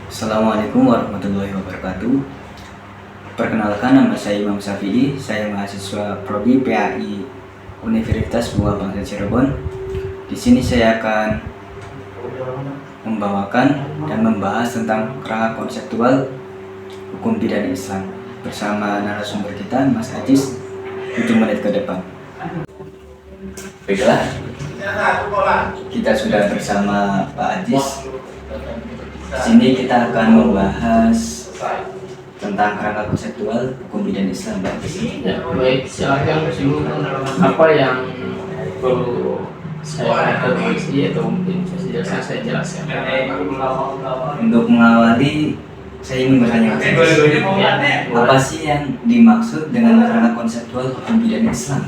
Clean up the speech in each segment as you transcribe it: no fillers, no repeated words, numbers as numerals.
Assalamualaikum warahmatullahi wabarakatuh. Perkenalkan, nama saya Imam Syafi'i. Saya mahasiswa Prodi PAI Universitas Bunga Bangsa Cirebon. Di sini saya akan membawakan dan membahas tentang kerangka konseptual hukum pidana Islam bersama narasumber kita, Mas Ajis, 7 menit ke depan. Baiklah, kita sudah bersama Pak Ajis. Di sini kita akan membahas tentang kerangka konseptual hukum pidana Islam, Pak Ajis. Ya, baik, silakan apa yang perlu saya konfirmasi atau mungkin saya jelaskan. Untuk mengawali, saya ingin bertanya, apa sih yang dimaksud dengan kerangka konseptual hukum pidana Islam?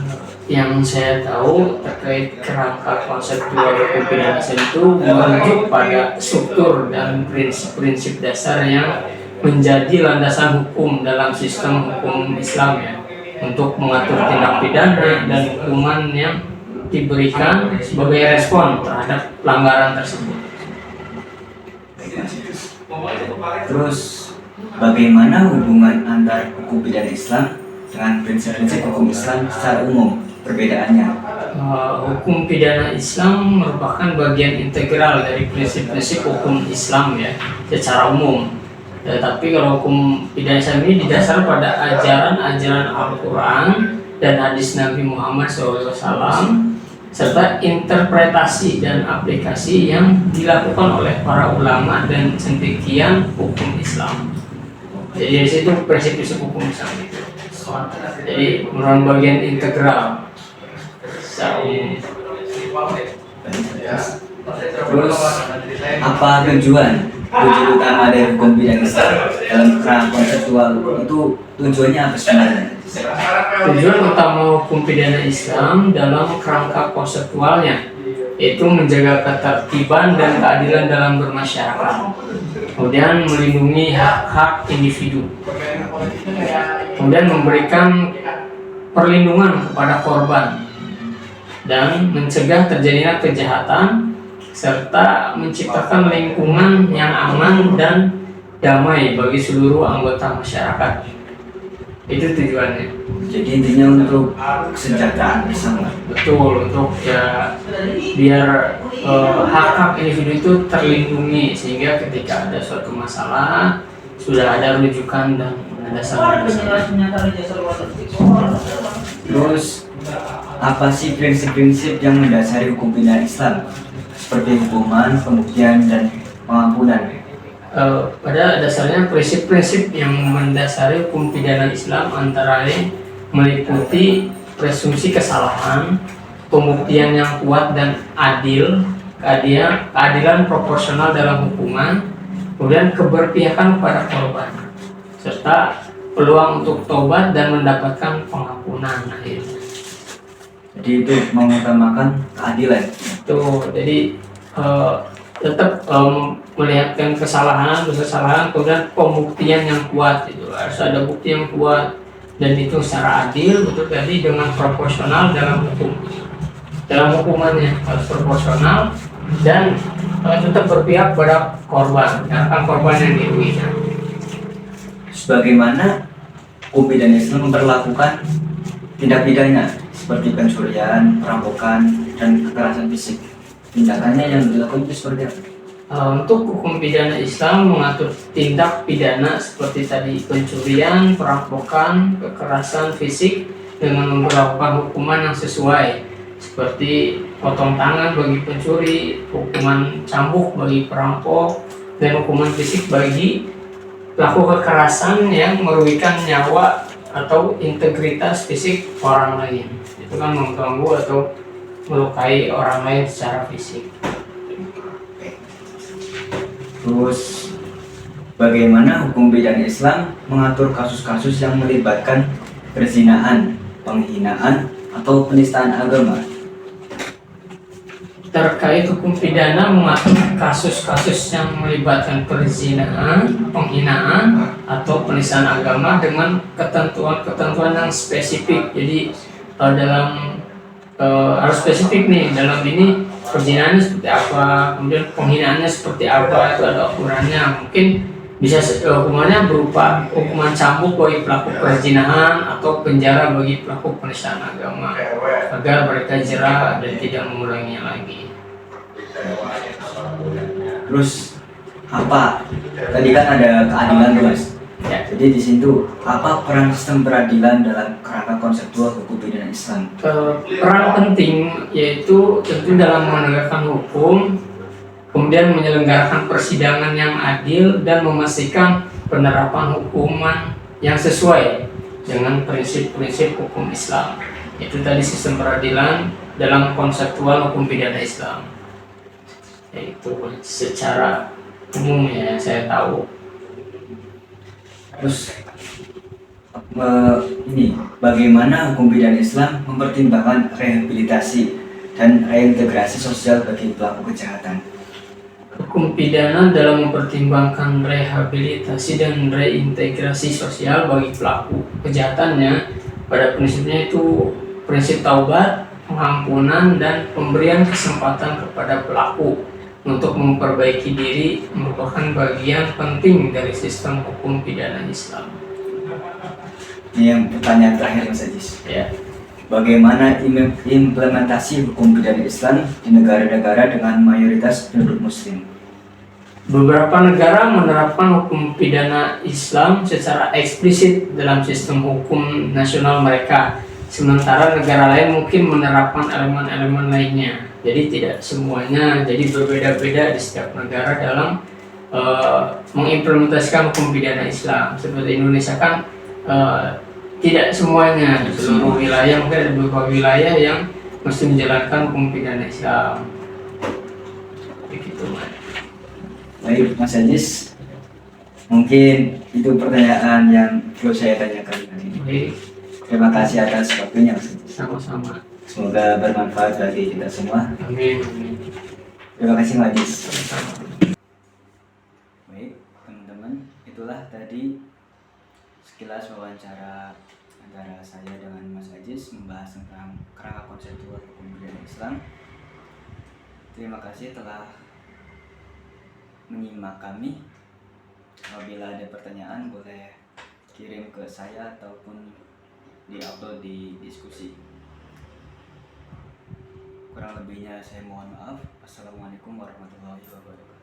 Yang saya tahu terkait kerangka konseptual hukum pidana Islam itu merujuk pada struktur dan prinsip-prinsip dasar yang menjadi landasan hukum dalam sistem hukum Islam, ya, untuk mengatur tindak pidana dan hukuman yang diberikan sebagai respon terhadap pelanggaran tersebut. Terus, bagaimana hubungan antara hukum pidana Islam dengan prinsip-prinsip hukum Islam secara umum? Perbedaannya? Hukum pidana Islam merupakan bagian integral dari prinsip-prinsip hukum Islam, ya, secara umum. Tetapi kalau hukum pidana Islam ini didasar pada ajaran-ajaran Al-Quran dan hadis Nabi Muhammad SAW, serta interpretasi dan aplikasi yang dilakukan oleh para ulama dan cendekian hukum Islam. Jadi dari situ prinsip-prinsip hukum Islam itu. Jadi merupakan bagian integral secara umum. Terus, apa tujuan utama dari hukum pidana Islam dalam kerangka konseptual itu? Tujuannya apa sebenarnya? Tujuan utama hukum pidana Islam dalam kerangka konseptualnya yaitu menjaga ketertiban dan keadilan dalam bermasyarakat, kemudian melindungi hak-hak individu, kemudian memberikan perlindungan kepada korban, dan mencegah terjadinya kejahatan, serta menciptakan lingkungan yang aman dan damai bagi seluruh anggota masyarakat. Itu tujuannya. Jadi intinya untuk kesejahteraan bersama. Betul, untuk ya biar hak-hak individu itu terlindungi, sehingga ketika ada suatu masalah sudah ada rujukan dan ada dasar. Terus, apa sih prinsip-prinsip yang mendasari hukum pidana Islam seperti hukuman, pembuktian, dan pengampunan? Pada dasarnya prinsip-prinsip yang mendasari hukum pidana Islam antara lain meliputi presumpsi kesalahan, pembuktian yang kuat dan adil, keadilan proporsional dalam hukuman, kemudian keberpihakan kepada korban, serta peluang untuk tobat dan mendapatkan pengampunan akhirnya. Jadi itu mengutamakan keadilan. Tuh, jadi tetap melihatkan kesalahan, kemudian pembuktian yang kuat, itu harus ada bukti yang kuat dan itu secara adil, betul tadi, dengan proporsional dalam hukumannya harus proporsional dan tetap berpihak pada korban, karena korban yang dirugikan. Sebagaimana hukum pidana Islam memperlakukan tindak pidana seperti pencurian, perampokan, dan kekerasan fisik. Tindakannya yang dilakukan itu seperti apa? Untuk hukum pidana Islam mengatur tindak pidana seperti tadi pencurian, perampokan, kekerasan fisik dengan memperlakukan hukuman yang sesuai, seperti potong tangan bagi pencuri, hukuman cambuk bagi perampok, dan hukuman fisik bagi pelaku kekerasan yang merugikan nyawa atau integritas fisik orang lain. Itu kan mengganggu atau melukai orang lain secara fisik. Terus, bagaimana hukum pidana Islam mengatur kasus-kasus yang melibatkan perzinahan, penghinaan, atau penistaan agama? Terkait hukum pidana mengatur kasus-kasus yang melibatkan perzinahan, penghinaan, atau penistaan agama dengan ketentuan-ketentuan yang spesifik. Jadi dalam harus spesifik nih, dalam ini perzinahannya seperti apa, kemudian penghinaannya seperti apa, itu ada ukurannya. Mungkin bisa hukumannya berupa hukuman cambuk bagi pelaku perzinahan atau penjara bagi pelaku penistaan agama agar mereka jera dan tidak mengulanginya lagi. Terus apa? Tadi kan ada keadilan tuh Mas. Ya. Jadi di situ apa peran sistem peradilan dalam kerangka konseptual hukum pidana Islam? Peran penting yaitu tentu dalam menegakkan hukum, kemudian menyelenggarakan persidangan yang adil dan memastikan penerapan hukuman yang sesuai dengan prinsip-prinsip hukum Islam. Itu tadi sistem peradilan dalam konseptual hukum pidana Islam. Itu secara umum ya yang saya tahu. Terus ini bagaimana hukum pidana Islam mempertimbangkan rehabilitasi dan reintegrasi sosial bagi pelaku kejahatan? Hukum pidana dalam mempertimbangkan rehabilitasi dan reintegrasi sosial bagi pelaku kejahatannya pada prinsipnya itu prinsip taubat, pengampunan, dan pemberian kesempatan kepada pelaku untuk memperbaiki diri merupakan bagian penting dari sistem hukum pidana Islam. Ini yang pertanyaan terakhir Mas Ajis. Ya. Bagaimana implementasi hukum pidana Islam di negara-negara dengan mayoritas penduduk Muslim? Beberapa negara menerapkan hukum pidana Islam secara eksplisit dalam sistem hukum nasional mereka, sementara negara lain mungkin menerapkan elemen-elemen lainnya. Jadi tidak semuanya, jadi berbeda-beda di setiap negara dalam mengimplementasikan hukum pidana Islam. Seperti Indonesia kan tidak semuanya, di seluruh wilayah mungkin ada beberapa wilayah yang mesti menjalankan hukum pidana Islam. Begitu, Mas. Baik Mas Ajis, mungkin itu pertanyaan yang perlu saya tanyakan hari ini. Baik, Terima kasih atas waktunya Mas Ajis. sama-sama. Semoga bermanfaat bagi kita semua. Amin. Amin. Terima kasih Mas Ajis. Sama-sama. Baik teman-teman, itulah tadi sekilas wawancara antara saya dengan Mas Ajis membahas tentang kerangka konseptual hukum pidana Islam. Terima kasih telah menyimak kami. Apabila ada pertanyaan boleh kirim ke saya ataupun di-upload di diskusi. Kurang lebihnya saya mohon maaf. Assalamualaikum warahmatullahi wabarakatuh.